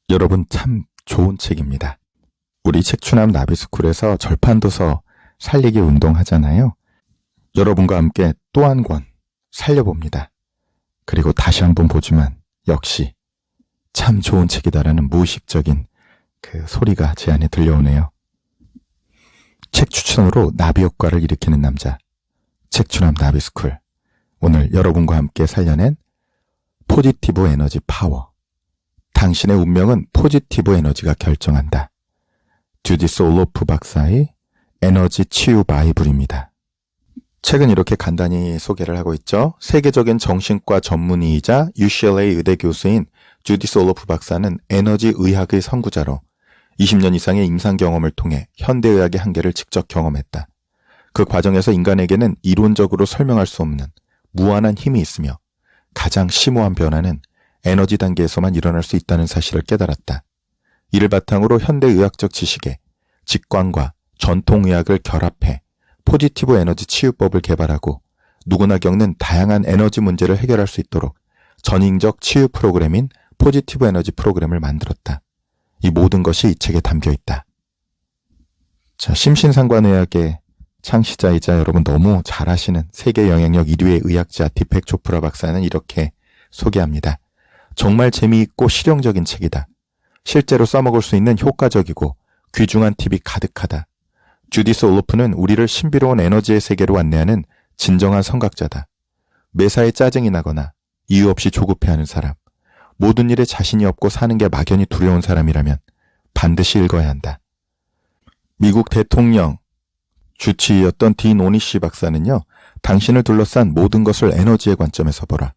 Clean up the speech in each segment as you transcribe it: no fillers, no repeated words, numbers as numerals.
여러분 참 좋은 책입니다. 우리 책추남 나비스쿨에서 절판도서 살리기 운동 하잖아요. 여러분과 함께 또 한 권 살려봅니다. 그리고 다시 한번 보지만 역시 참 좋은 책이다라는 무의식적인 그 소리가 제 안에 들려오네요. 책 추천으로 나비 효과를 일으키는 남자, 책추남 나비스쿨. 오늘 여러분과 함께 살려낸 포지티브 에너지 파워. 당신의 운명은 포지티브 에너지가 결정한다. 주디스 올로프 박사의 에너지 치유 바이블입니다. 책은 이렇게 간단히 소개를 하고 있죠. 세계적인 정신과 전문의이자 UCLA 의대 교수인 주디스 올로프 박사는 에너지 의학의 선구자로 20년 이상의 임상 경험을 통해 현대의학의 한계를 직접 경험했다. 그 과정에서 인간에게는 이론적으로 설명할 수 없는 무한한 힘이 있으며 가장 심오한 변화는 에너지 단계에서만 일어날 수 있다는 사실을 깨달았다. 이를 바탕으로 현대의학적 지식에 직관과 전통의학을 결합해 포지티브 에너지 치유법을 개발하고 누구나 겪는 다양한 에너지 문제를 해결할 수 있도록 전인적 치유 프로그램인 포지티브 에너지 프로그램을 만들었다. 이 모든 것이 이 책에 담겨 있다. 자, 심신상관의학의 창시자이자 여러분 너무 잘 아시는 세계 영향력 1위의 의학자 디펙 초프라 박사는 이렇게 소개합니다. 정말 재미있고 실용적인 책이다. 실제로 써먹을 수 있는 효과적이고 귀중한 팁이 가득하다. 주디스 올로프는 우리를 신비로운 에너지의 세계로 안내하는 진정한 선각자다. 매사에 짜증이 나거나 이유 없이 조급해하는 사람, 모든 일에 자신이 없고 사는 게 막연히 두려운 사람이라면 반드시 읽어야 한다. 미국 대통령 주치의였던 딘 오니시 박사는요, 당신을 둘러싼 모든 것을 에너지의 관점에서 보라.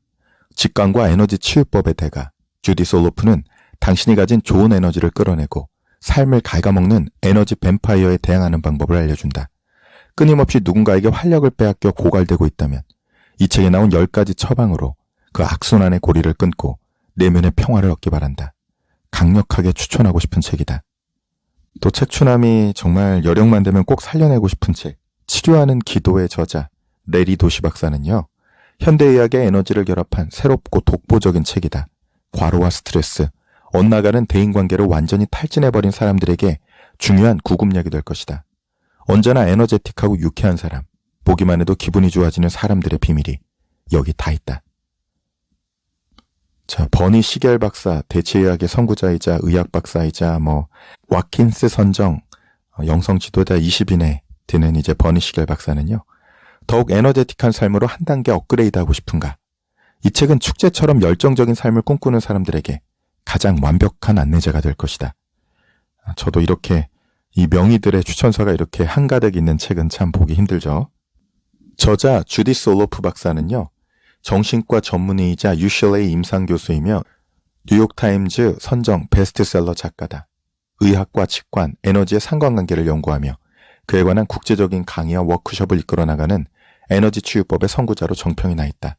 직관과 에너지 치유법의 대가 주디스 올로프는 당신이 가진 좋은 에너지를 끌어내고 삶을 갉아먹는 에너지 뱀파이어에 대항하는 방법을 알려준다. 끊임없이 누군가에게 활력을 빼앗겨 고갈되고 있다면 이 책에 나온 10가지 처방으로 그 악순환의 고리를 끊고 내면의 평화를 얻기 바란다. 강력하게 추천하고 싶은 책이다. 또 책추남이 정말 여력만 되면 꼭 살려내고 싶은 책, 치료하는 기도의 저자 레리 도시 박사는요, 현대의학의 에너지를 결합한 새롭고 독보적인 책이다. 과로와 스트레스, 엇나가는 대인관계로 완전히 탈진해버린 사람들에게 중요한 구급약이 될 것이다. 언제나 에너제틱하고 유쾌한 사람, 보기만 해도 기분이 좋아지는 사람들의 비밀이 여기 다 있다. 자, 버니 시겔 박사, 대체의학의 선구자이자 의학 박사이자 와킨스 선정 영성 지도자 20인에 드는 이제 버니 시겔 박사는요, 더욱 에너제틱한 삶으로 한 단계 업그레이드하고 싶은가? 이 책은 축제처럼 열정적인 삶을 꿈꾸는 사람들에게 가장 완벽한 안내자가 될 것이다. 저도 이렇게 이 명의들의 추천서가 이렇게 한가득 있는 책은 참 보기 힘들죠. 저자 주디스 올로프 박사는요, 정신과 전문의이자 UCLA 임상교수이며 뉴욕타임즈 선정 베스트셀러 작가다. 의학과 직관, 에너지의 상관관계를 연구하며 그에 관한 국제적인 강의와 워크숍을 이끌어 나가는 에너지 치유법의 선구자로 정평이 나 있다.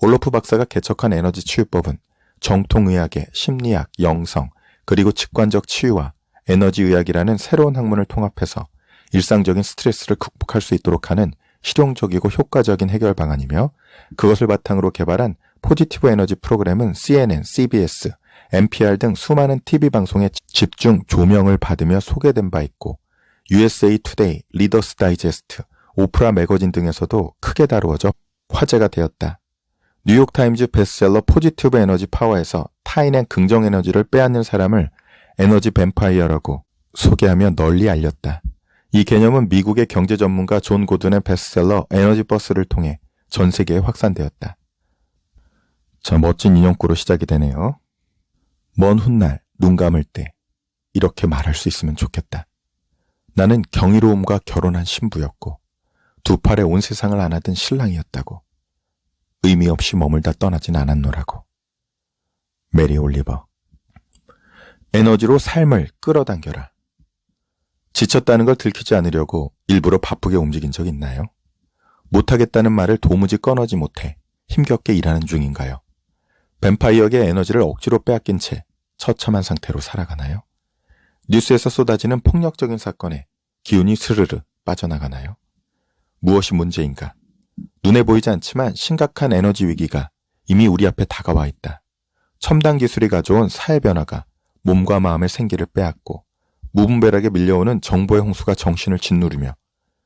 올로프 박사가 개척한 에너지 치유법은 정통의학의 심리학, 영성, 그리고 직관적 치유와 에너지의학이라는 새로운 학문을 통합해서 일상적인 스트레스를 극복할 수 있도록 하는 실용적이고 효과적인 해결 방안이며, 그것을 바탕으로 개발한 포지티브 에너지 프로그램은 CNN, CBS, NPR 등 수많은 TV 방송에 집중 조명을 받으며 소개된 바 있고 USA 투데이, 리더스 다이제스트, 오프라 매거진 등에서도 크게 다루어져 화제가 되었다. 뉴욕타임즈 베스트셀러 포지티브 에너지 파워에서 타인의 긍정 에너지를 빼앗는 사람을 에너지 뱀파이어라고 소개하며 널리 알렸다. 이 개념은 미국의 경제 전문가 존 고든의 베스트셀러 에너지 버스를 통해 전 세계에 확산되었다. 자, 멋진 인용구로 시작이 되네요. 먼 훗날 눈 감을 때 이렇게 말할 수 있으면 좋겠다. 나는 경이로움과 결혼한 신부였고 두 팔에 온 세상을 안하던 신랑이었다고. 의미 없이 머물다 떠나진 않았노라고. 메리 올리버. 에너지로 삶을 끌어당겨라. 지쳤다는 걸 들키지 않으려고 일부러 바쁘게 움직인 적 있나요? 못하겠다는 말을 도무지 꺼내지 못해 힘겹게 일하는 중인가요? 뱀파이어의 에너지를 억지로 빼앗긴 채 처참한 상태로 살아가나요? 뉴스에서 쏟아지는 폭력적인 사건에 기운이 스르르 빠져나가나요? 무엇이 문제인가? 눈에 보이지 않지만 심각한 에너지 위기가 이미 우리 앞에 다가와 있다. 첨단 기술이 가져온 사회 변화가 몸과 마음의 생기를 빼앗고 무분별하게 밀려오는 정보의 홍수가 정신을 짓누르며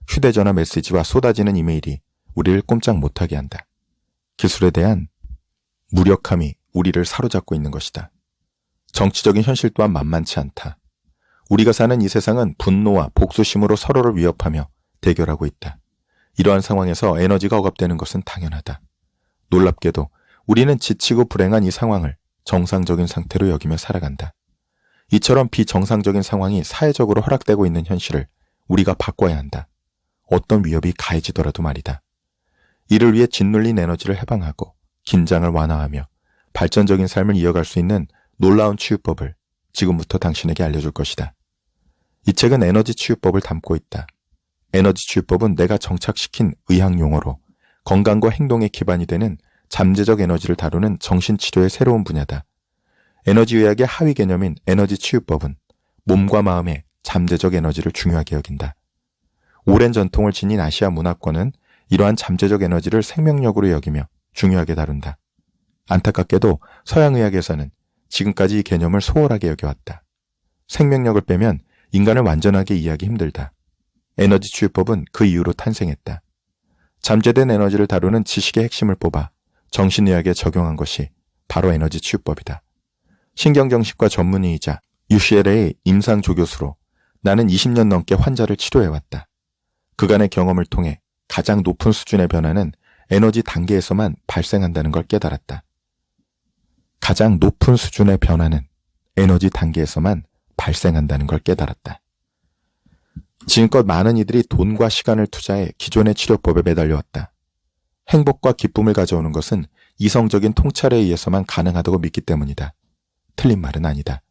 휴대전화 메시지와 쏟아지는 이메일이 우리를 꼼짝 못하게 한다. 기술에 대한 무력함이 우리를 사로잡고 있는 것이다. 정치적인 현실 또한 만만치 않다. 우리가 사는 이 세상은 분노와 복수심으로 서로를 위협하며 대결하고 있다. 이러한 상황에서 에너지가 억압되는 것은 당연하다. 놀랍게도 우리는 지치고 불행한 이 상황을 정상적인 상태로 여기며 살아간다. 이처럼 비정상적인 상황이 사회적으로 허락되고 있는 현실을 우리가 바꿔야 한다. 어떤 위협이 가해지더라도 말이다. 이를 위해 짓눌린 에너지를 해방하고 긴장을 완화하며 발전적인 삶을 이어갈 수 있는 놀라운 치유법을 지금부터 당신에게 알려줄 것이다. 이 책은 에너지 치유법을 담고 있다. 에너지 치유법은 내가 정착시킨 의학 용어로 건강과 행동의 기반이 되는 잠재적 에너지를 다루는 정신치료의 새로운 분야다. 에너지의학의 하위 개념인 에너지 치유법은 몸과 마음의 잠재적 에너지를 중요하게 여긴다. 오랜 전통을 지닌 아시아 문화권은 이러한 잠재적 에너지를 생명력으로 여기며 중요하게 다룬다. 안타깝게도 서양의학에서는 지금까지 이 개념을 소홀하게 여겨왔다. 생명력을 빼면 인간을 완전하게 이해하기 힘들다. 에너지 치유법은 그 이유로 탄생했다. 잠재된 에너지를 다루는 지식의 핵심을 뽑아 정신의학에 적용한 것이 바로 에너지 치유법이다. 신경정신과 전문의이자 UCLA 임상조교수로 나는 20년 넘게 환자를 치료해왔다. 그간의 경험을 통해 가장 높은 수준의 변화는 에너지 단계에서만 발생한다는 걸 깨달았다. 가장 높은 수준의 변화는 에너지 단계에서만 발생한다는 걸 깨달았다. 지금껏 많은 이들이 돈과 시간을 투자해 기존의 치료법에 매달려왔다. 행복과 기쁨을 가져오는 것은 이성적인 통찰에 의해서만 가능하다고 믿기 때문이다. 틀린 말은 아니다.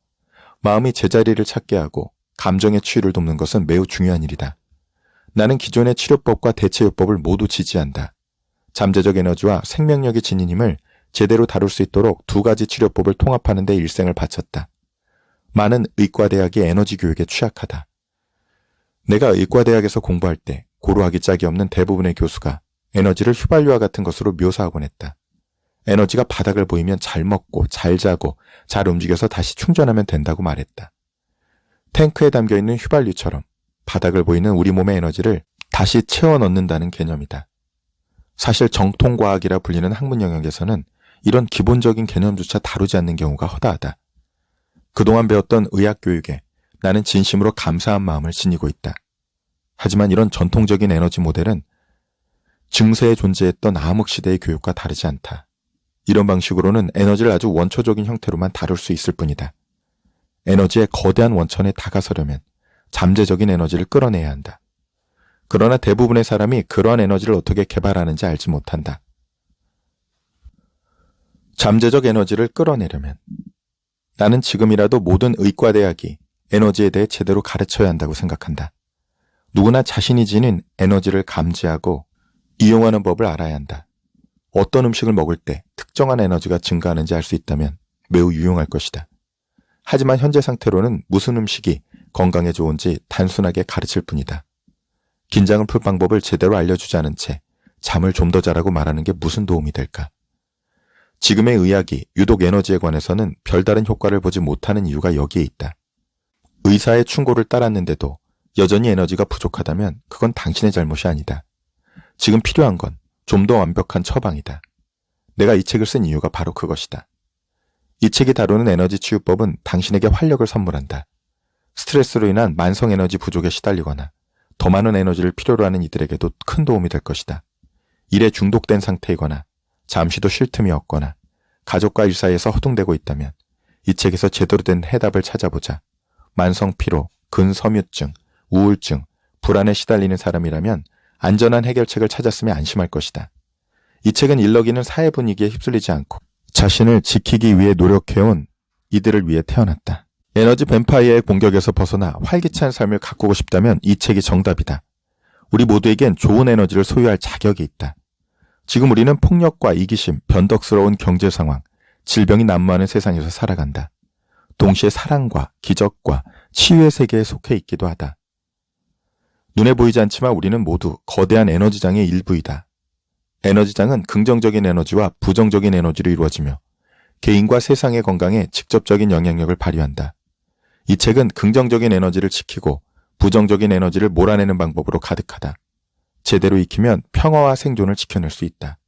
마음이 제자리를 찾게 하고 감정의 치유를 돕는 것은 매우 중요한 일이다. 나는 기존의 치료법과 대체요법을 모두 지지한다. 잠재적 에너지와 생명력이 지닌 힘을 제대로 다룰 수 있도록 두 가지 치료법을 통합하는 데 일생을 바쳤다. 많은 의과대학이 에너지 교육에 취약하다. 내가 의과대학에서 공부할 때 고루하기 짝이 없는 대부분의 교수가 에너지를 휘발유와 같은 것으로 묘사하곤 했다. 에너지가 바닥을 보이면 잘 먹고 잘 자고 잘 움직여서 다시 충전하면 된다고 말했다. 탱크에 담겨있는 휘발유처럼 바닥을 보이는 우리 몸의 에너지를 다시 채워 넣는다는 개념이다. 사실 정통과학이라 불리는 학문 영역에서는 이런 기본적인 개념조차 다루지 않는 경우가 허다하다. 그동안 배웠던 의학 교육에 나는 진심으로 감사한 마음을 지니고 있다. 하지만 이런 전통적인 에너지 모델은 증세에 존재했던 암흑시대의 교육과 다르지 않다. 이런 방식으로는 에너지를 아주 원초적인 형태로만 다룰 수 있을 뿐이다. 에너지의 거대한 원천에 다가서려면 잠재적인 에너지를 끌어내야 한다. 그러나 대부분의 사람이 그러한 에너지를 어떻게 개발하는지 알지 못한다. 잠재적 에너지를 끌어내려면 나는 지금이라도 모든 의과대학이 에너지에 대해 제대로 가르쳐야 한다고 생각한다. 누구나 자신이 지닌 에너지를 감지하고 이용하는 법을 알아야 한다. 어떤 음식을 먹을 때 특정한 에너지가 증가하는지 알 수 있다면 매우 유용할 것이다. 하지만 현재 상태로는 무슨 음식이 건강에 좋은지 단순하게 가르칠 뿐이다. 긴장을 풀 방법을 제대로 알려주지 않은 채 잠을 좀 더 자라고 말하는 게 무슨 도움이 될까? 지금의 의학이 유독 에너지에 관해서는 별다른 효과를 보지 못하는 이유가 여기에 있다. 의사의 충고를 따랐는데도 여전히 에너지가 부족하다면 그건 당신의 잘못이 아니다. 지금 필요한 건 좀 더 완벽한 처방이다. 내가 이 책을 쓴 이유가 바로 그것이다. 이 책이 다루는 에너지 치유법은 당신에게 활력을 선물한다. 스트레스로 인한 만성 에너지 부족에 시달리거나 더 많은 에너지를 필요로 하는 이들에게도 큰 도움이 될 것이다. 일에 중독된 상태이거나 잠시도 쉴 틈이 없거나 가족과 일 사이에서 허둥대고 있다면 이 책에서 제대로 된 해답을 찾아보자. 만성 피로, 근섬유증, 우울증, 불안에 시달리는 사람이라면 안전한 해결책을 찾았으면 안심할 것이다. 이 책은 일렁이는 사회 분위기에 휩쓸리지 않고 자신을 지키기 위해 노력해온 이들을 위해 태어났다. 에너지 뱀파이어의 공격에서 벗어나 활기찬 삶을 가꾸고 싶다면 이 책이 정답이다. 우리 모두에겐 좋은 에너지를 소유할 자격이 있다. 지금 우리는 폭력과 이기심, 변덕스러운 경제 상황, 질병이 난무하는 세상에서 살아간다. 동시에 사랑과 기적과 치유의 세계에 속해 있기도 하다. 눈에 보이지 않지만 우리는 모두 거대한 에너지장의 일부이다. 에너지장은 긍정적인 에너지와 부정적인 에너지로 이루어지며 개인과 세상의 건강에 직접적인 영향력을 발휘한다. 이 책은 긍정적인 에너지를 지키고 부정적인 에너지를 몰아내는 방법으로 가득하다. 제대로 익히면 평화와 생존을 지켜낼 수 있다.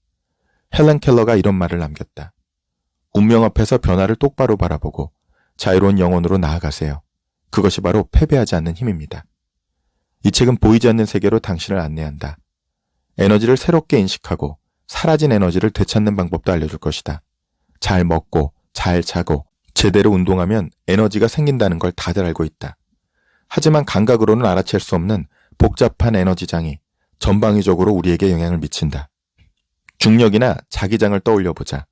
헬렌 켈러가 이런 말을 남겼다. 운명 앞에서 변화를 똑바로 바라보고 자유로운 영혼으로 나아가세요. 그것이 바로 패배하지 않는 힘입니다. 이 책은 보이지 않는 세계로 당신을 안내한다. 에너지를 새롭게 인식하고 사라진 에너지를 되찾는 방법도 알려줄 것이다. 잘 먹고 잘 자고 제대로 운동하면 에너지가 생긴다는 걸 다들 알고 있다. 하지만 감각으로는 알아챌 수 없는 복잡한 에너지장이 전방위적으로 우리에게 영향을 미친다. 중력이나 자기장을 떠올려보자.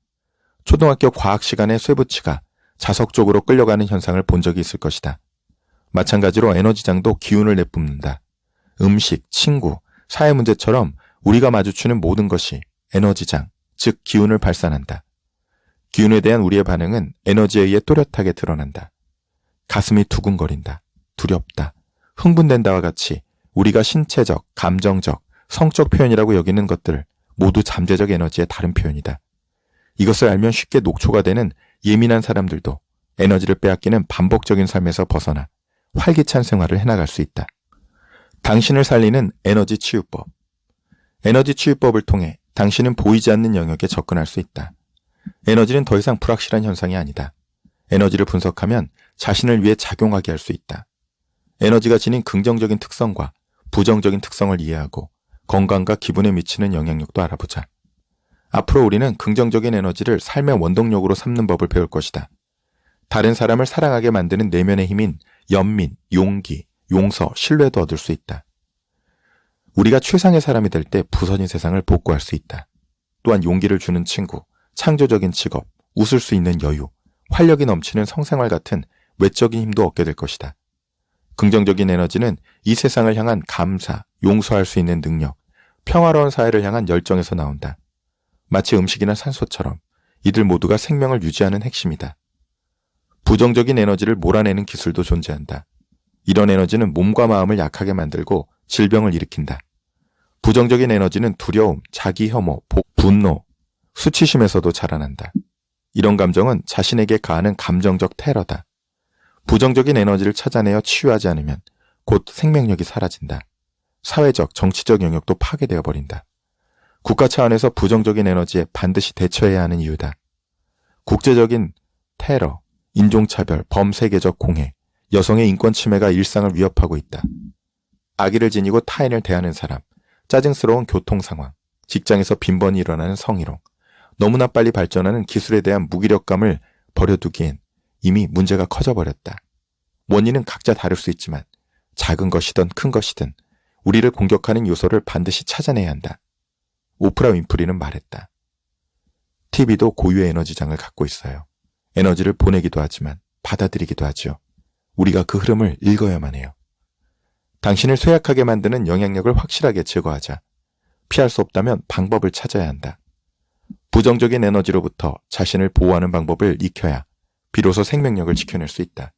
초등학교 과학 시간에 쇠붙이가 자석 쪽으로 끌려가는 현상을 본 적이 있을 것이다. 마찬가지로 에너지장도 기운을 내뿜는다. 음식, 친구, 사회 문제처럼 우리가 마주치는 모든 것이 에너지장, 즉 기운을 발산한다. 기운에 대한 우리의 반응은 에너지에 의해 또렷하게 드러난다. 가슴이 두근거린다, 두렵다, 흥분된다와 같이 우리가 신체적, 감정적, 성적 표현이라고 여기는 것들 모두 잠재적 에너지의 다른 표현이다. 이것을 알면 쉽게 녹초가 되는 예민한 사람들도 에너지를 빼앗기는 반복적인 삶에서 벗어나 활기찬 생활을 해나갈 수 있다. 당신을 살리는 에너지 치유법. 에너지 치유법을 통해 당신은 보이지 않는 영역에 접근할 수 있다. 에너지는 더 이상 불확실한 현상이 아니다. 에너지를 분석하면 자신을 위해 작용하게 할 수 있다. 에너지가 지닌 긍정적인 특성과 부정적인 특성을 이해하고 건강과 기분에 미치는 영향력도 알아보자. 앞으로 우리는 긍정적인 에너지를 삶의 원동력으로 삼는 법을 배울 것이다. 다른 사람을 사랑하게 만드는 내면의 힘인 연민, 용기, 용서, 신뢰도 얻을 수 있다. 우리가 최상의 사람이 될 때 부서진 세상을 복구할 수 있다. 또한 용기를 주는 친구, 창조적인 직업, 웃을 수 있는 여유, 활력이 넘치는 성생활 같은 외적인 힘도 얻게 될 것이다. 긍정적인 에너지는 이 세상을 향한 감사, 용서할 수 있는 능력, 평화로운 사회를 향한 열정에서 나온다. 마치 음식이나 산소처럼 이들 모두가 생명을 유지하는 핵심이다. 부정적인 에너지를 몰아내는 기술도 존재한다. 이런 에너지는 몸과 마음을 약하게 만들고 질병을 일으킨다. 부정적인 에너지는 두려움, 자기 혐오, 분노, 수치심에서도 자라난다. 이런 감정은 자신에게 가하는 감정적 테러다. 부정적인 에너지를 찾아내어 치유하지 않으면 곧 생명력이 사라진다. 사회적, 정치적 영역도 파괴되어 버린다. 국가 차원에서 부정적인 에너지에 반드시 대처해야 하는 이유다. 국제적인 테러, 인종차별, 범세계적 공해, 여성의 인권 침해가 일상을 위협하고 있다. 악의를 지니고 타인을 대하는 사람, 짜증스러운 교통 상황, 직장에서 빈번히 일어나는 성희롱, 너무나 빨리 발전하는 기술에 대한 무기력감을 버려두기엔 이미 문제가 커져버렸다. 원인은 각자 다를 수 있지만 작은 것이든 큰 것이든 우리를 공격하는 요소를 반드시 찾아내야 한다. 오프라 윈프리는 말했다. TV도 고유의 에너지장을 갖고 있어요. 에너지를 보내기도 하지만 받아들이기도 하죠. 우리가 그 흐름을 읽어야만 해요. 당신을 쇠약하게 만드는 영향력을 확실하게 제거하자. 피할 수 없다면 방법을 찾아야 한다. 부정적인 에너지로부터 자신을 보호하는 방법을 익혀야 비로소 생명력을 지켜낼 수 있다.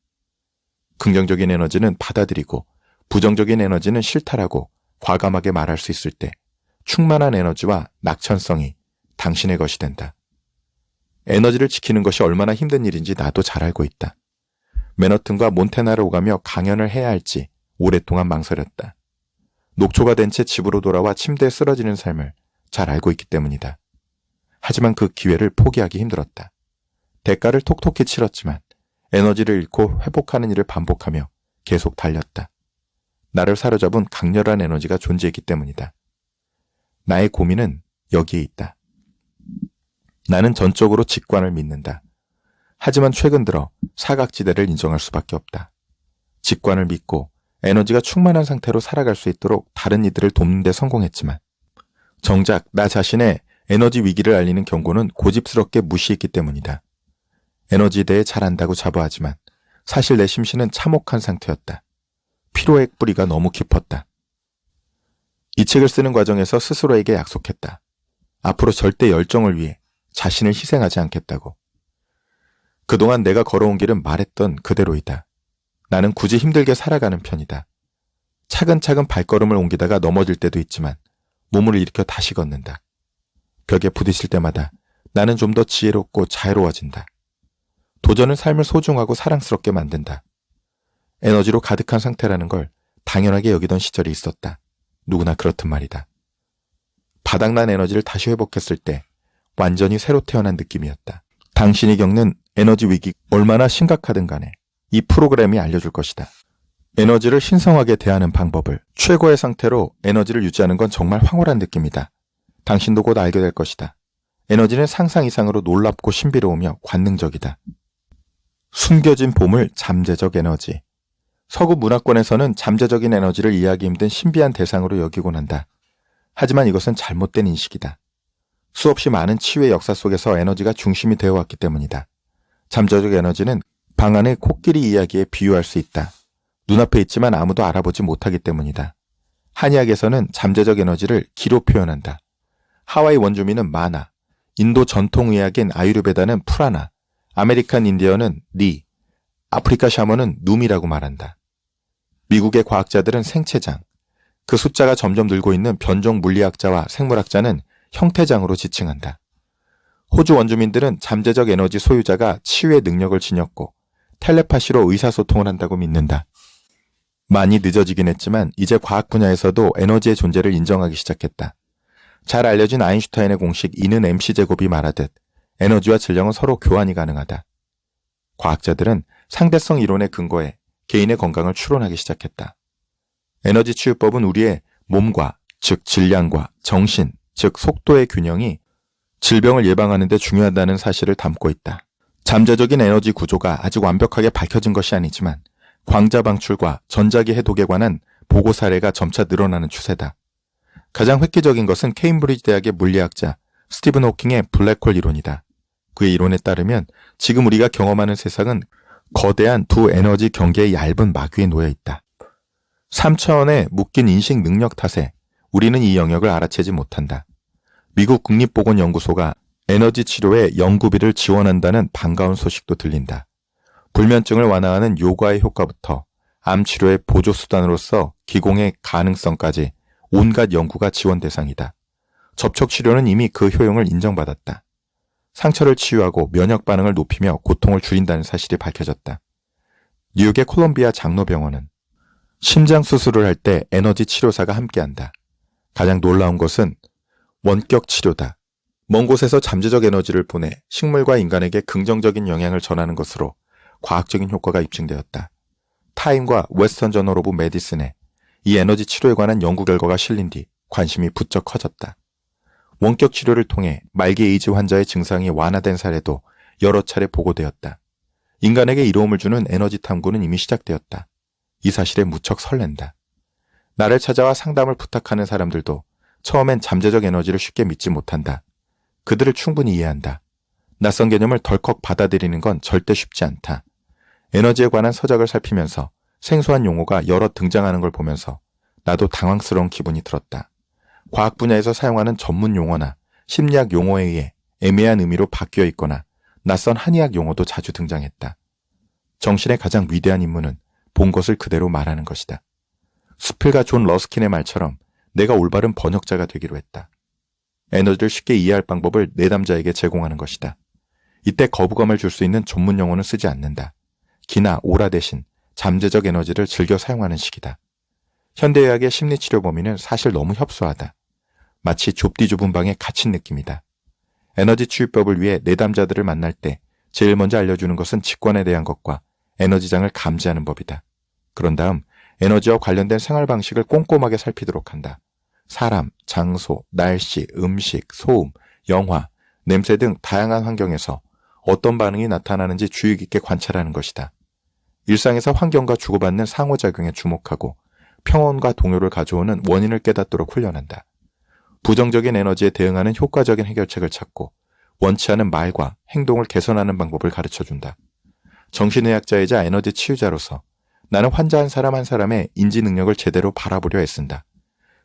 긍정적인 에너지는 받아들이고 부정적인 에너지는 실타라고 과감하게 말할 수 있을 때 충만한 에너지와 낙천성이 당신의 것이 된다. 에너지를 지키는 것이 얼마나 힘든 일인지 나도 잘 알고 있다. 맨허튼과 몬테나를 오가며 강연을 해야 할지 오랫동안 망설였다. 녹초가 된 채 집으로 돌아와 침대에 쓰러지는 삶을 잘 알고 있기 때문이다. 하지만 그 기회를 포기하기 힘들었다. 대가를 톡톡히 치렀지만 에너지를 잃고 회복하는 일을 반복하며 계속 달렸다. 나를 사로잡은 강렬한 에너지가 존재했기 때문이다. 나의 고민은 여기에 있다. 나는 전적으로 직관을 믿는다. 하지만 최근 들어 사각지대를 인정할 수밖에 없다. 직관을 믿고 에너지가 충만한 상태로 살아갈 수 있도록 다른 이들을 돕는 데 성공했지만 정작 나 자신의 에너지 위기를 알리는 경고는 고집스럽게 무시했기 때문이다. 에너지에 대해 잘 안다고 자부하지만 사실 내 심신은 참혹한 상태였다. 피로의 뿌리가 너무 깊었다. 이 책을 쓰는 과정에서 스스로에게 약속했다. 앞으로 절대 열정을 위해 자신을 희생하지 않겠다고. 그동안 내가 걸어온 길은 말했던 그대로이다. 나는 굳이 힘들게 살아가는 편이다. 차근차근 발걸음을 옮기다가 넘어질 때도 있지만 몸을 일으켜 다시 걷는다. 벽에 부딪힐 때마다 나는 좀 더 지혜롭고 자유로워진다. 도전은 삶을 소중하고 사랑스럽게 만든다. 에너지로 가득한 상태라는 걸 당연하게 여기던 시절이 있었다. 누구나 그렇단 말이다. 바닥난 에너지를 다시 회복했을 때 완전히 새로 태어난 느낌이었다. 당신이 겪는 에너지 위기 얼마나 심각하든 간에 이 프로그램이 알려줄 것이다. 에너지를 신성하게 대하는 방법을, 최고의 상태로 에너지를 유지하는 건 정말 황홀한 느낌이다. 당신도 곧 알게 될 것이다. 에너지는 상상 이상으로 놀랍고 신비로우며 관능적이다. 숨겨진 보물, 잠재적 에너지. 서구 문화권에서는 잠재적인 에너지를 이해하기 힘든 신비한 대상으로 여기곤 한다. 하지만 이것은 잘못된 인식이다. 수없이 많은 치유의 역사 속에서 에너지가 중심이 되어 왔기 때문이다. 잠재적 에너지는 방 안의 코끼리 이야기에 비유할 수 있다. 눈앞에 있지만 아무도 알아보지 못하기 때문이다. 한의학에서는 잠재적 에너지를 기로 표현한다. 하와이 원주민은 마나, 인도 전통의학인 아유르베다는 프라나, 아메리칸 인디언은 리, 아프리카 샤먼은 눔이라고 말한다. 미국의 과학자들은 생체장, 그 숫자가 점점 늘고 있는 변종 물리학자와 생물학자는 형태장으로 지칭한다. 호주 원주민들은 잠재적 에너지 소유자가 치유의 능력을 지녔고 텔레파시로 의사소통을 한다고 믿는다. 많이 늦어지긴 했지만 이제 과학 분야에서도 에너지의 존재를 인정하기 시작했다. 잘 알려진 아인슈타인의 공식 E는 mc제곱이 말하듯 에너지와 질량은 서로 교환이 가능하다. 과학자들은 상대성 이론에 근거해 개인의 건강을 추론하기 시작했다. 에너지 치유법은 우리의 몸과, 즉 질량과 정신, 즉 속도의 균형이 질병을 예방하는 데 중요하다는 사실을 담고 있다. 잠재적인 에너지 구조가 아직 완벽하게 밝혀진 것이 아니지만 광자 방출과 전자기 해독에 관한 보고 사례가 점차 늘어나는 추세다. 가장 획기적인 것은 케임브리지 대학의 물리학자 스티븐 호킹의 블랙홀 이론이다. 그의 이론에 따르면 지금 우리가 경험하는 세상은 거대한 두 에너지 경계의 얇은 막 위에 놓여 있다. 3차원의 묶인 인식 능력 탓에 우리는 이 영역을 알아채지 못한다. 미국 국립보건연구소가 에너지 치료에 연구비를 지원한다는 반가운 소식도 들린다. 불면증을 완화하는 요가의 효과부터 암 치료의 보조수단으로서 기공의 가능성까지 온갖 연구가 지원 대상이다. 접촉 치료는 이미 그 효용을 인정받았다. 상처를 치유하고 면역 반응을 높이며 고통을 줄인다는 사실이 밝혀졌다. 뉴욕의 콜롬비아 장로병원은 심장 수술을 할 때 에너지 치료사가 함께한다. 가장 놀라운 것은 원격 치료다. 먼 곳에서 잠재적 에너지를 보내 식물과 인간에게 긍정적인 영향을 전하는 것으로 과학적인 효과가 입증되었다. 타임과 웨스턴 저널 오브 메디슨에 이 에너지 치료에 관한 연구 결과가 실린 뒤 관심이 부쩍 커졌다. 원격 치료를 통해 말기 에이즈 환자의 증상이 완화된 사례도 여러 차례 보고되었다. 인간에게 이로움을 주는 에너지 탐구는 이미 시작되었다. 이 사실에 무척 설렌다. 나를 찾아와 상담을 부탁하는 사람들도 처음엔 잠재적 에너지를 쉽게 믿지 못한다. 그들을 충분히 이해한다. 낯선 개념을 덜컥 받아들이는 건 절대 쉽지 않다. 에너지에 관한 서적을 살피면서 생소한 용어가 여러 등장하는 걸 보면서 나도 당황스러운 기분이 들었다. 과학 분야에서 사용하는 전문 용어나 심리학 용어에 의해 애매한 의미로 바뀌어 있거나 낯선 한의학 용어도 자주 등장했다. 정신의 가장 위대한 임무는 본 것을 그대로 말하는 것이다. 수필가 존 러스킨의 말처럼 내가 올바른 번역자가 되기로 했다. 에너지를 쉽게 이해할 방법을 내담자에게 제공하는 것이다. 이때 거부감을 줄 수 있는 전문 용어는 쓰지 않는다. 기나 오라 대신 잠재적 에너지를 즐겨 사용하는 식이다. 현대의학의 심리치료 범위는 사실 너무 협소하다. 마치 좁디 좁은 방에 갇힌 느낌이다. 에너지 치유법을 위해 내담자들을 만날 때 제일 먼저 알려주는 것은 직관에 대한 것과 에너지장을 감지하는 법이다. 그런 다음 에너지와 관련된 생활 방식을 꼼꼼하게 살피도록 한다. 사람, 장소, 날씨, 음식, 소음, 영화, 냄새 등 다양한 환경에서 어떤 반응이 나타나는지 주의 깊게 관찰하는 것이다. 일상에서 환경과 주고받는 상호작용에 주목하고 평온과 동요를 가져오는 원인을 깨닫도록 훈련한다. 부정적인 에너지에 대응하는 효과적인 해결책을 찾고 원치 않은 말과 행동을 개선하는 방법을 가르쳐준다. 정신의학자이자 에너지 치유자로서 나는 환자 한 사람 한 사람의 인지 능력을 제대로 바라보려 애쓴다.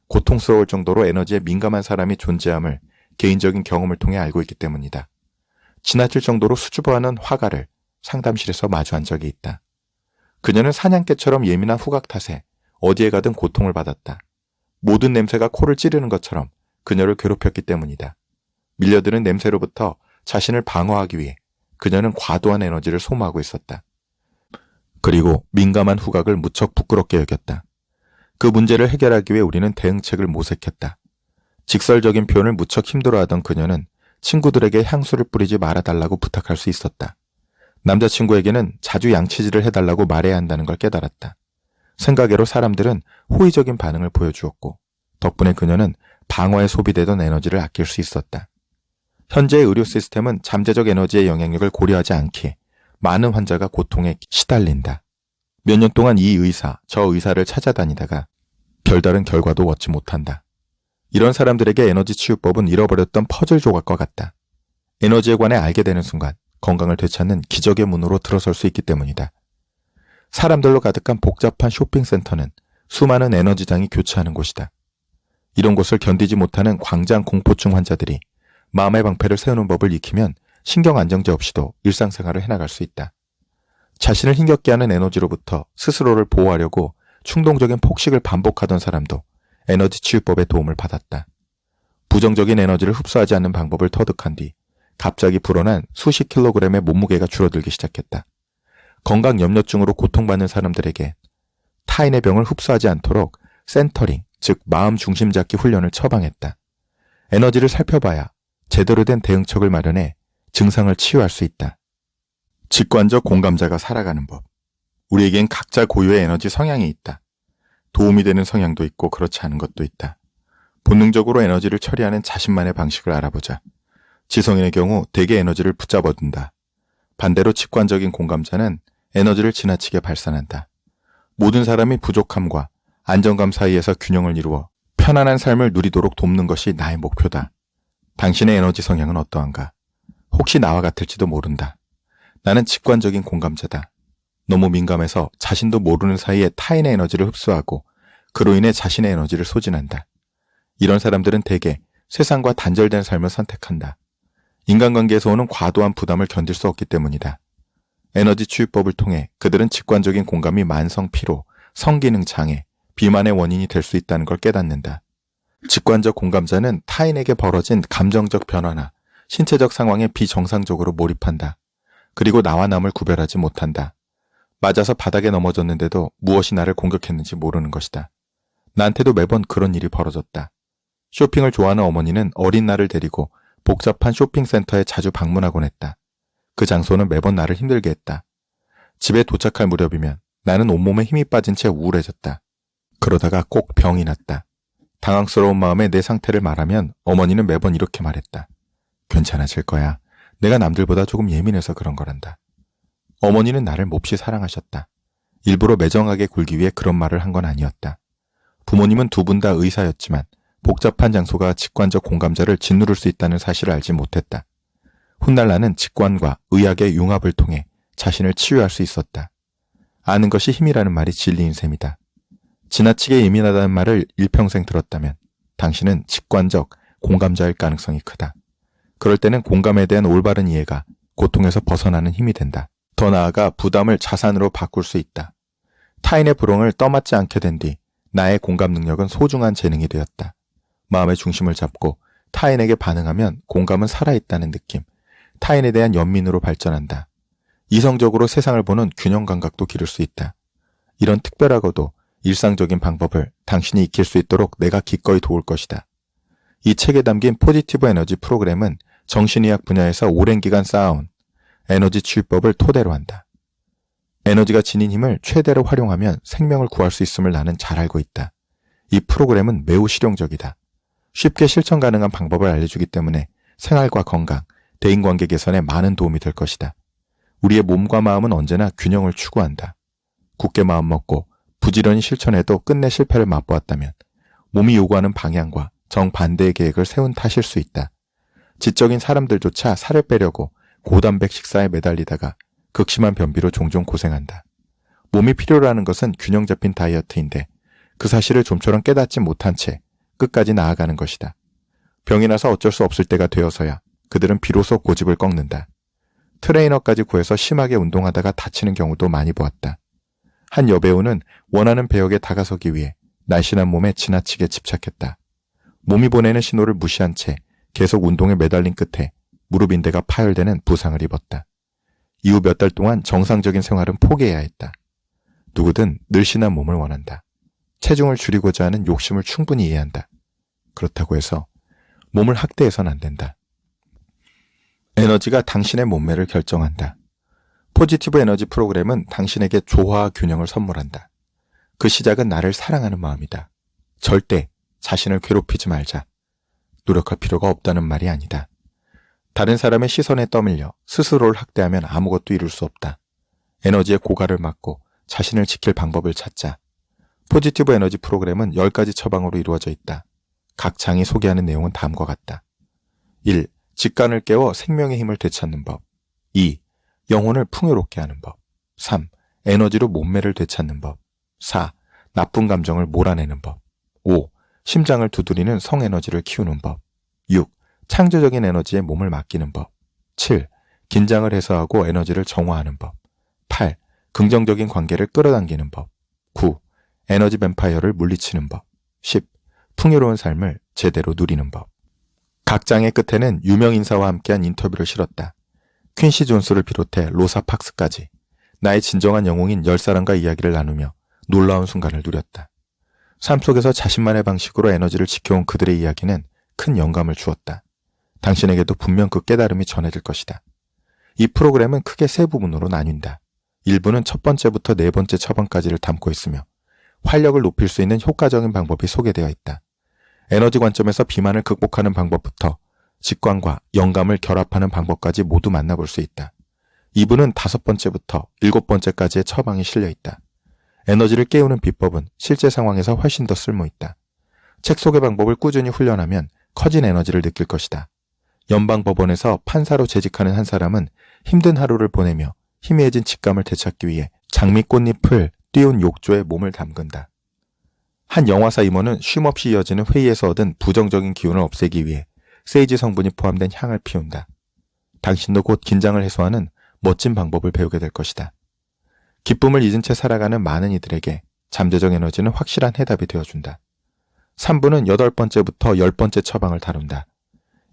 고통스러울 정도로 에너지에 민감한 사람이 존재함을 개인적인 경험을 통해 알고 있기 때문이다. 지나칠 정도로 수줍어하는 화가를 상담실에서 마주한 적이 있다. 그녀는 사냥개처럼 예민한 후각 탓에 어디에 가든 고통을 받았다. 모든 냄새가 코를 찌르는 것처럼 그녀를 괴롭혔기 때문이다. 밀려드는 냄새로부터 자신을 방어하기 위해 그녀는 과도한 에너지를 소모하고 있었다. 그리고 민감한 후각을 무척 부끄럽게 여겼다. 그 문제를 해결하기 위해 우리는 대응책을 모색했다. 직설적인 표현을 무척 힘들어하던 그녀는 친구들에게 향수를 뿌리지 말아달라고 부탁할 수 있었다. 남자친구에게는 자주 양치질을 해달라고 말해야 한다는 걸 깨달았다. 생각외로 사람들은 호의적인 반응을 보여주었고 덕분에 그녀는 방어에 소비되던 에너지를 아낄 수 있었다. 현재의 의료 시스템은 잠재적 에너지의 영향력을 고려하지 않기에 많은 환자가 고통에 시달린다. 몇 년 동안 이 의사, 저 의사를 찾아다니다가 별다른 결과도 얻지 못한다. 이런 사람들에게 에너지 치유법은 잃어버렸던 퍼즐 조각과 같다. 에너지에 관해 알게 되는 순간 건강을 되찾는 기적의 문으로 들어설 수 있기 때문이다. 사람들로 가득한 복잡한 쇼핑센터는 수많은 에너지장이 교차하는 곳이다. 이런 곳을 견디지 못하는 광장 공포증 환자들이 마음의 방패를 세우는 법을 익히면 신경 안정제 없이도 일상생활을 해나갈 수 있다. 자신을 힘겹게 하는 에너지로부터 스스로를 보호하려고 충동적인 폭식을 반복하던 사람도 에너지 치유법의 도움을 받았다. 부정적인 에너지를 흡수하지 않는 방법을 터득한 뒤 갑자기 불어난 수십 킬로그램의 몸무게가 줄어들기 시작했다. 건강 염려증으로 고통받는 사람들에게 타인의 병을 흡수하지 않도록 센터링, 즉 마음 중심 잡기 훈련을 처방했다. 에너지를 살펴봐야 제대로 된 대응책을 마련해 증상을 치유할 수 있다. 직관적 공감자가 살아가는 법. 우리에겐 각자 고유의 에너지 성향이 있다. 도움이 되는 성향도 있고 그렇지 않은 것도 있다. 본능적으로 에너지를 처리하는 자신만의 방식을 알아보자. 지성인의 경우 대개 에너지를 붙잡아둔다. 반대로 직관적인 공감자는 에너지를 지나치게 발산한다. 모든 사람이 부족함과 안정감 사이에서 균형을 이루어 편안한 삶을 누리도록 돕는 것이 나의 목표다. 당신의 에너지 성향은 어떠한가? 혹시 나와 같을지도 모른다. 나는 직관적인 공감자다. 너무 민감해서 자신도 모르는 사이에 타인의 에너지를 흡수하고 그로 인해 자신의 에너지를 소진한다. 이런 사람들은 대개 세상과 단절된 삶을 선택한다. 인간관계에서 오는 과도한 부담을 견딜 수 없기 때문이다. 에너지 치유법을 통해 그들은 직관적인 공감이 만성 피로, 성기능 장애, 비만의 원인이 될 수 있다는 걸 깨닫는다. 직관적 공감자는 타인에게 벌어진 감정적 변화나 신체적 상황에 비정상적으로 몰입한다. 그리고 나와 남을 구별하지 못한다. 맞아서 바닥에 넘어졌는데도 무엇이 나를 공격했는지 모르는 것이다. 나한테도 매번 그런 일이 벌어졌다. 쇼핑을 좋아하는 어머니는 어린 나를 데리고 복잡한 쇼핑센터에 자주 방문하곤 했다. 그 장소는 매번 나를 힘들게 했다. 집에 도착할 무렵이면 나는 온몸에 힘이 빠진 채 우울해졌다. 그러다가 꼭 병이 났다. 당황스러운 마음에 내 상태를 말하면 어머니는 매번 이렇게 말했다. 괜찮아질 거야. 내가 남들보다 조금 예민해서 그런 거란다. 어머니는 나를 몹시 사랑하셨다. 일부러 매정하게 굴기 위해 그런 말을 한 건 아니었다. 부모님은 두 분 다 의사였지만 복잡한 장소가 직관적 공감자를 짓누를 수 있다는 사실을 알지 못했다. 훗날 나는 직관과 의학의 융합을 통해 자신을 치유할 수 있었다. 아는 것이 힘이라는 말이 진리인 셈이다. 지나치게 예민하다는 말을 일평생 들었다면 당신은 직관적 공감자일 가능성이 크다. 그럴 때는 공감에 대한 올바른 이해가 고통에서 벗어나는 힘이 된다. 더 나아가 부담을 자산으로 바꿀 수 있다. 타인의 불응을 떠맡지 않게 된 뒤 나의 공감 능력은 소중한 재능이 되었다. 마음의 중심을 잡고 타인에게 반응하면 공감은 살아있다는 느낌, 타인에 대한 연민으로 발전한다. 이성적으로 세상을 보는 균형 감각도 기를 수 있다. 이런 특별하고도 일상적인 방법을 당신이 익힐 수 있도록 내가 기꺼이 도울 것이다. 이 책에 담긴 포지티브 에너지 프로그램은 정신의학 분야에서 오랜 기간 쌓아온 에너지 치유법을 토대로 한다. 에너지가 지닌 힘을 최대로 활용하면 생명을 구할 수 있음을 나는 잘 알고 있다. 이 프로그램은 매우 실용적이다. 쉽게 실천 가능한 방법을 알려주기 때문에 생활과 건강, 대인관계 개선에 많은 도움이 될 것이다. 우리의 몸과 마음은 언제나 균형을 추구한다. 굳게 마음먹고 부지런히 실천해도 끝내 실패를 맛보았다면 몸이 요구하는 방향과 정반대의 계획을 세운 탓일 수 있다. 지적인 사람들조차 살을 빼려고 고단백 식사에 매달리다가 극심한 변비로 종종 고생한다. 몸이 필요로 하는 것은 균형 잡힌 다이어트인데 그 사실을 좀처럼 깨닫지 못한 채 끝까지 나아가는 것이다. 병이 나서 어쩔 수 없을 때가 되어서야 그들은 비로소 고집을 꺾는다. 트레이너까지 구해서 심하게 운동하다가 다치는 경우도 많이 보았다. 한 여배우는 원하는 배역에 다가서기 위해 날씬한 몸에 지나치게 집착했다. 몸이 보내는 신호를 무시한 채 계속 운동에 매달린 끝에 무릎 인대가 파열되는 부상을 입었다. 이후 몇 달 동안 정상적인 생활은 포기해야 했다. 누구든 늘씬한 몸을 원한다. 체중을 줄이고자 하는 욕심을 충분히 이해한다. 그렇다고 해서 몸을 학대해서는 안 된다. 에너지가 당신의 몸매를 결정한다. 포지티브 에너지 프로그램은 당신에게 조화와 균형을 선물한다. 그 시작은 나를 사랑하는 마음이다. 절대 자신을 괴롭히지 말자. 노력할 필요가 없다는 말이 아니다. 다른 사람의 시선에 떠밀려 스스로를 학대하면 아무것도 이룰 수 없다. 에너지의 고갈을 막고 자신을 지킬 방법을 찾자. 포지티브 에너지 프로그램은 10가지 처방으로 이루어져 있다. 각 장이 소개하는 내용은 다음과 같다. 1. 직관을 깨워 생명의 힘을 되찾는 법. 2. 영혼을 풍요롭게 하는 법. 3. 에너지로 몸매를 되찾는 법. 4. 나쁜 감정을 몰아내는 법. 5. 심장을 두드리는 성에너지를 키우는 법. 6. 창조적인 에너지에 몸을 맡기는 법. 7. 긴장을 해소하고 에너지를 정화하는 법. 8. 긍정적인 관계를 끌어당기는 법. 9. 에너지 뱀파이어를 물리치는 법. 10. 풍요로운 삶을 제대로 누리는 법. 각 장의 끝에는 유명 인사와 함께한 인터뷰를 실었다. 퀸시 존스를 비롯해 로사 팍스까지 나의 진정한 영웅인 10사람과 이야기를 나누며 놀라운 순간을 누렸다. 삶 속에서 자신만의 방식으로 에너지를 지켜온 그들의 이야기는 큰 영감을 주었다. 당신에게도 분명 그 깨달음이 전해질 것이다. 이 프로그램은 크게 세 부분으로 나뉜다. 일부는 첫 번째부터 네 번째 처방까지를 담고 있으며 활력을 높일 수 있는 효과적인 방법이 소개되어 있다. 에너지 관점에서 비만을 극복하는 방법부터 직관과 영감을 결합하는 방법까지 모두 만나볼 수 있다. 2부는 5번째부터 7번째까지의 처방이 실려 있다. 에너지를 깨우는 비법은 실제 상황에서 훨씬 더 쓸모있다. 책 속의 방법을 꾸준히 훈련하면 커진 에너지를 느낄 것이다. 연방법원에서 판사로 재직하는 한 사람은 힘든 하루를 보내며 희미해진 직감을 되찾기 위해 장미꽃잎을 띄운 욕조에 몸을 담근다. 한 영화사 임원은 쉼없이 이어지는 회의에서 얻은 부정적인 기운을 없애기 위해 세이지 성분이 포함된 향을 피운다. 당신도 곧 긴장을 해소하는 멋진 방법을 배우게 될 것이다. 기쁨을 잊은 채 살아가는 많은 이들에게 잠재적 에너지는 확실한 해답이 되어준다. 3부는 8번째부터 10번째 처방을 다룬다.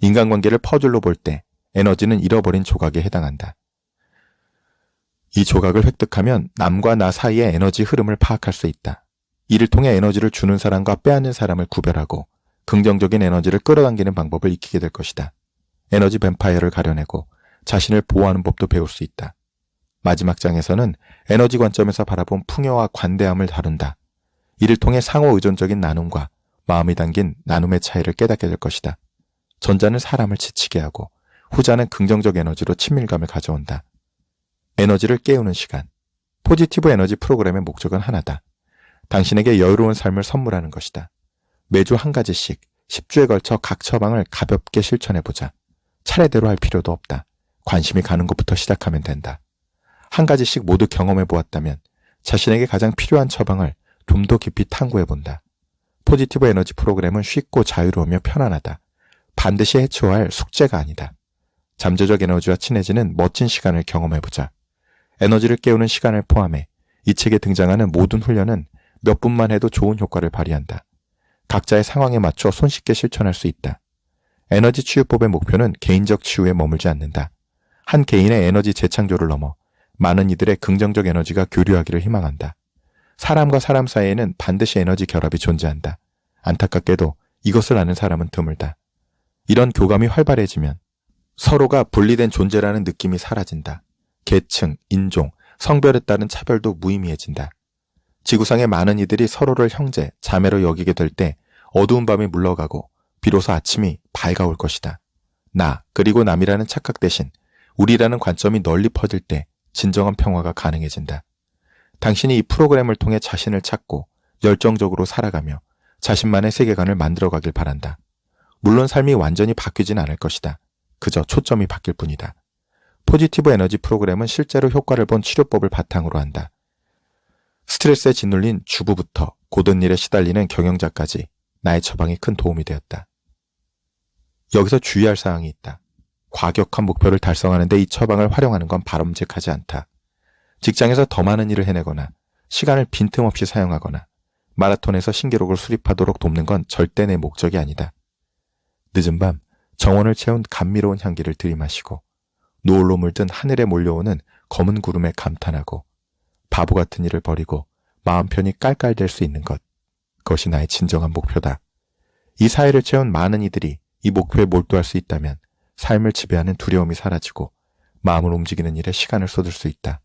인간관계를 퍼즐로 볼 때 에너지는 잃어버린 조각에 해당한다. 이 조각을 획득하면 남과 나 사이의 에너지 흐름을 파악할 수 있다. 이를 통해 에너지를 주는 사람과 빼앗는 사람을 구별하고 긍정적인 에너지를 끌어당기는 방법을 익히게 될 것이다. 에너지 뱀파이어를 가려내고 자신을 보호하는 법도 배울 수 있다. 마지막 장에서는 에너지 관점에서 바라본 풍요와 관대함을 다룬다. 이를 통해 상호 의존적인 나눔과 마음이 담긴 나눔의 차이를 깨닫게 될 것이다. 전자는 사람을 지치게 하고 후자는 긍정적 에너지로 친밀감을 가져온다. 에너지를 깨우는 시간. 포지티브 에너지 프로그램의 목적은 하나다. 당신에게 여유로운 삶을 선물하는 것이다. 매주 한 가지씩 10주에 걸쳐 각 처방을 가볍게 실천해보자. 차례대로 할 필요도 없다. 관심이 가는 것부터 시작하면 된다. 한 가지씩 모두 경험해보았다면 자신에게 가장 필요한 처방을 좀 더 깊이 탐구해본다. 포지티브 에너지 프로그램은 쉽고 자유로우며 편안하다. 반드시 해치워야 할 숙제가 아니다. 잠재적 에너지와 친해지는 멋진 시간을 경험해보자. 에너지를 깨우는 시간을 포함해 이 책에 등장하는 모든 훈련은 몇 분만 해도 좋은 효과를 발휘한다. 각자의 상황에 맞춰 손쉽게 실천할 수 있다. 에너지 치유법의 목표는 개인적 치유에 머물지 않는다. 한 개인의 에너지 재창조를 넘어 많은 이들의 긍정적 에너지가 교류하기를 희망한다. 사람과 사람 사이에는 반드시 에너지 결합이 존재한다. 안타깝게도 이것을 아는 사람은 드물다. 이런 교감이 활발해지면 서로가 분리된 존재라는 느낌이 사라진다. 계층, 인종, 성별에 따른 차별도 무의미해진다. 지구상의 많은 이들이 서로를 형제, 자매로 여기게 될 때 어두운 밤이 물러가고 비로소 아침이 밝아올 것이다. 나, 그리고 남이라는 착각 대신 우리라는 관점이 널리 퍼질 때 진정한 평화가 가능해진다. 당신이 이 프로그램을 통해 자신을 찾고 열정적으로 살아가며 자신만의 세계관을 만들어가길 바란다. 물론 삶이 완전히 바뀌진 않을 것이다. 그저 초점이 바뀔 뿐이다. 포지티브 에너지 프로그램은 실제로 효과를 본 치료법을 바탕으로 한다. 스트레스에 짓눌린 주부부터 고된 일에 시달리는 경영자까지 나의 처방이 큰 도움이 되었다. 여기서 주의할 사항이 있다. 과격한 목표를 달성하는 데 이 처방을 활용하는 건 바람직하지 않다. 직장에서 더 많은 일을 해내거나 시간을 빈틈없이 사용하거나 마라톤에서 신기록을 수립하도록 돕는 건 절대 내 목적이 아니다. 늦은 밤 정원을 채운 감미로운 향기를 들이마시고 노을로 물든 하늘에 몰려오는 검은 구름에 감탄하고 바보 같은 일을 버리고 마음 편히 깔깔댈 수 있는 것. 그것이 나의 진정한 목표다. 이 사회를 채운 많은 이들이 이 목표에 몰두할 수 있다면 삶을 지배하는 두려움이 사라지고 마음을 움직이는 일에 시간을 쏟을 수 있다.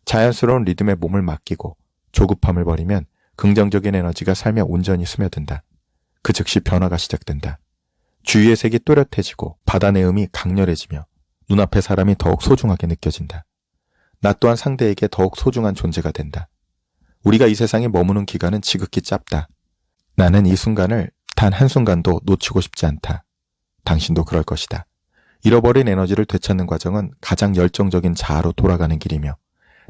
자연스러운 리듬에 몸을 맡기고 조급함을 버리면 긍정적인 에너지가 삶에 온전히 스며든다. 그 즉시 변화가 시작된다. 주위의 색이 또렷해지고 바다 내음이 강렬해지며 눈앞의 사람이 더욱 소중하게 느껴진다. 나 또한 상대에게 더욱 소중한 존재가 된다. 우리가 이 세상에 머무는 기간은 지극히 짧다. 나는 이 순간을 단 한순간도 놓치고 싶지 않다. 당신도 그럴 것이다. 잃어버린 에너지를 되찾는 과정은 가장 열정적인 자아로 돌아가는 길이며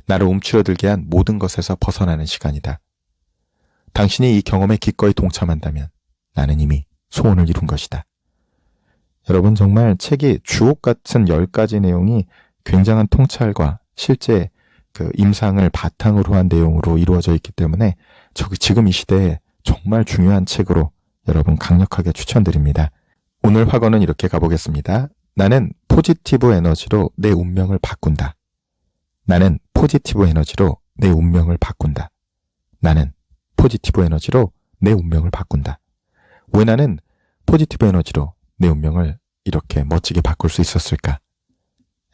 나를 움츠러들게 한 모든 것에서 벗어나는 시간이다. 당신이 이 경험에 기꺼이 동참한다면 나는 이미 소원을 이룬 것이다. 여러분, 정말 책이 주옥 같은 10가지 내용이 굉장한 통찰과 실제 그 임상을 바탕으로 한 내용으로 이루어져 있기 때문에 지금 이 시대에 정말 중요한 책으로 여러분 강력하게 추천드립니다. 오늘 학원은 이렇게 가보겠습니다. 나는 포지티브 에너지로 내 운명을 바꾼다. 나는 포지티브 에너지로 내 운명을 바꾼다. 나는 포지티브 에너지로 내 운명을 바꾼다. 왜 나는 포지티브 에너지로 내 운명을 이렇게 멋지게 바꿀 수 있었을까?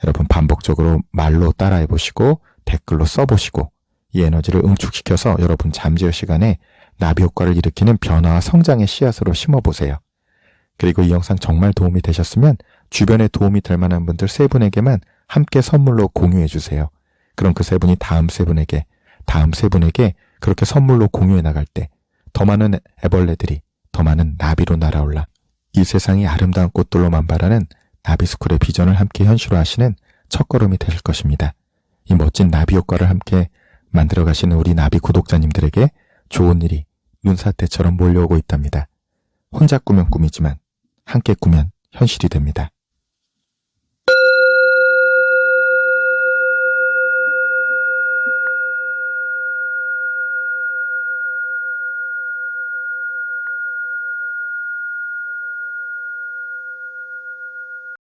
여러분, 반복적으로 말로 따라해보시고 댓글로 써보시고 이 에너지를 응축시켜서 여러분 잠재의 시간에 나비 효과를 일으키는 변화와 성장의 씨앗으로 심어보세요. 그리고 이 영상 정말 도움이 되셨으면 주변에 도움이 될 만한 분들 3분에게만 함께 선물로 공유해주세요. 그럼 그 3분이 다음 세 분에게 그렇게 선물로 공유해 나갈 때 더 많은 애벌레들이 더 많은 나비로 날아올라 이 세상이 아름다운 꽃들로 만발하는 나비스쿨의 비전을 함께 현실화하시는 첫걸음이 되실 것입니다. 이 멋진 나비 효과를 함께 만들어 가시는 우리 나비 구독자님들에게 좋은 일이 눈사태처럼 몰려오고 있답니다. 혼자 꾸면 꿈이지만 함께 꾸면 현실이 됩니다.